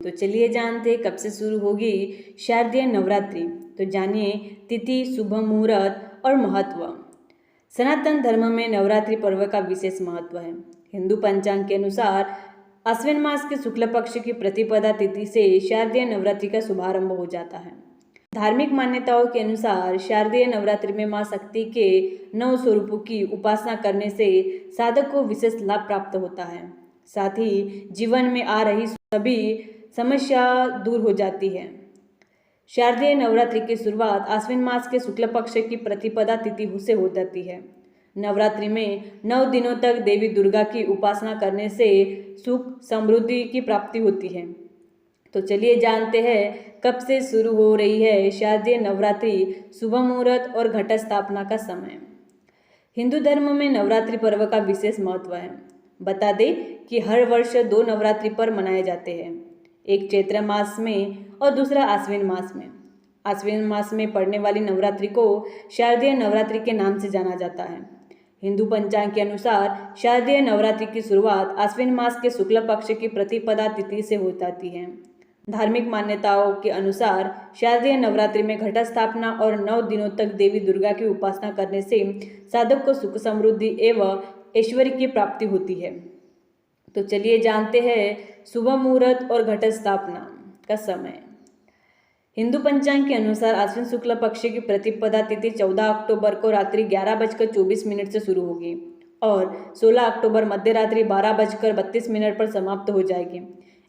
तो चलिए जानते हैं कब से शुरू होगी शारदीय नवरात्रि। तो जानिए तिथि, शुभ मुहूर्त और महत्व। सनातन धर्म में नवरात्रि पर्व का विशेष महत्व है। हिंदू पंचांग के अनुसार आश्विन मास के शुक्ल पक्ष की प्रतिपदा तिथि से शारदीय नवरात्रि का शुभारंभ हो जाता है। धार्मिक मान्यताओं के अनुसार शारदीय नवरात्रि में मां शक्ति के 9 स्वरूपों की उपासना करने से साधक को विशेष लाभ प्राप्त होता है। साथ ही जीवन में आ रही सभी समस्या दूर हो जाती है। शारदीय नवरात्रि की शुरुआत आश्विन मास के शुक्ल पक्ष की प्रतिपदा तिथि से हो जाती है। नवरात्रि में 9 दिनों तक देवी दुर्गा की उपासना करने से सुख समृद्धि की प्राप्ति होती है। तो चलिए जानते हैं कब से शुरू हो रही है शारदीय नवरात्रि, शुभ मुहूर्त और घट स्थापना का समय। हिंदू धर्म में नवरात्रि पर्व का विशेष महत्व है। बता दें कि हर वर्ष 2 नवरात्रि पर्व मनाए जाते हैं, एक चैत्र मास में और दूसरा आश्विन मास में। आश्विन मास में पड़ने वाली नवरात्रि को शारदीय नवरात्रि के नाम से जाना जाता है। हिंदू पंचांग के अनुसार शारदीय नवरात्रि की शुरुआत आश्विन मास के शुक्ल पक्ष की प्रतिपदा तिथि से हो जाती है। धार्मिक मान्यताओं के अनुसार शारदीय नवरात्रि में घट स्थापना और 9 दिनों तक देवी दुर्गा की उपासना करने से साधक को सुख समृद्धि एवं ऐश्वर्य की प्राप्ति होती है। तो चलिए जानते हैं शुभ मुहूर्त और घट स्थापना का समय। हिंदू पंचांग के अनुसार आश्विन शुक्ल पक्ष की प्रतिपदा तिथि 14 अक्टूबर को रात्रि 11:24 से शुरू होगी और 16 अक्टूबर मध्य रात्रि 12:32 पर समाप्त हो जाएगी।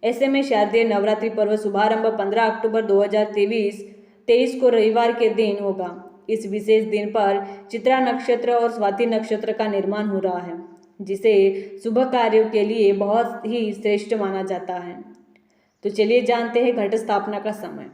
ऐसे में शारदीय नवरात्रि पर्व शुभारंभ 15 अक्टूबर 2023 को रविवार के दिन होगा। इस विशेष दिन पर चित्रा नक्षत्र और स्वाति नक्षत्र का निर्माण हो रहा है, जिसे शुभ कार्यों के लिए बहुत ही श्रेष्ठ माना जाता है। तो चलिए जानते हैं घट स्थापना का समय।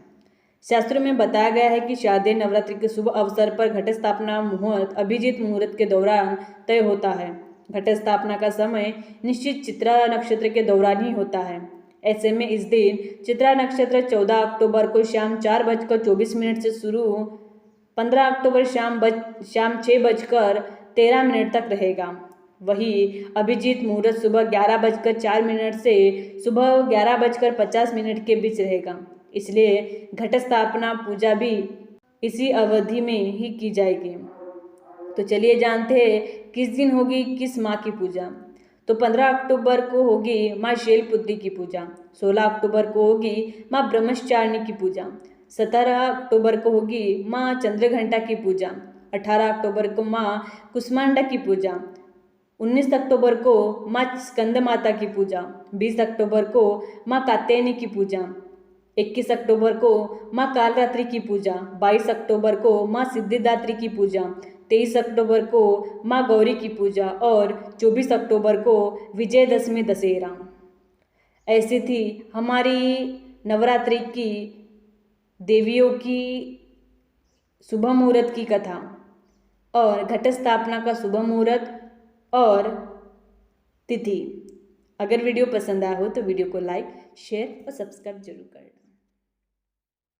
शास्त्रों में बताया गया है कि शारदीय नवरात्रि के शुभ अवसर पर घट स्थापना मुहूर्त अभिजीत मुहूर्त के दौरान तय होता है। घट स्थापना का समय निश्चित चित्रा नक्षत्र के दौरान ही होता है। ऐसे में इस दिन चित्रा नक्षत्र 14 अक्टूबर को शाम 4:24 से शुरू 15 अक्टूबर शाम 6:13 तक रहेगा। वही अभिजीत मुहूर्त सुबह 11:04 से सुबह 11:50 के बीच रहेगा। इसलिए घट स्थापना पूजा भी इसी अवधि में ही की जाएगी। तो चलिए जानते हैं किस दिन होगी किस माँ की पूजा। तो 15 अक्टूबर को होगी माँ शैलपुत्री की पूजा, 16 अक्टूबर को होगी माँ ब्रह्मचारिणी की पूजा, 17 अक्टूबर को होगी माँ चंद्रघंटा की पूजा, 18 अक्टूबर को माँ कुष्मांडा की पूजा, 19 अक्टूबर को माँ स्कंद माता की पूजा, 20 अक्टूबर को माँ कात्यायनी की पूजा, 21 अक्टूबर को माँ कालरात्रि की पूजा, 22 अक्टूबर को माँ सिद्धिदात्री की पूजा, 23 अक्टूबर को माँ गौरी की पूजा और 24 अक्टूबर को विजयदशमी दशहरा। ऐसी थी हमारी नवरात्रि की देवियों की शुभ मुहूर्त की कथा और घट स्थापना का शुभ मुहूर्त और तिथि। अगर वीडियो पसंद आया हो तो वीडियो को लाइक, शेयर और सब्सक्राइब जरूर करें।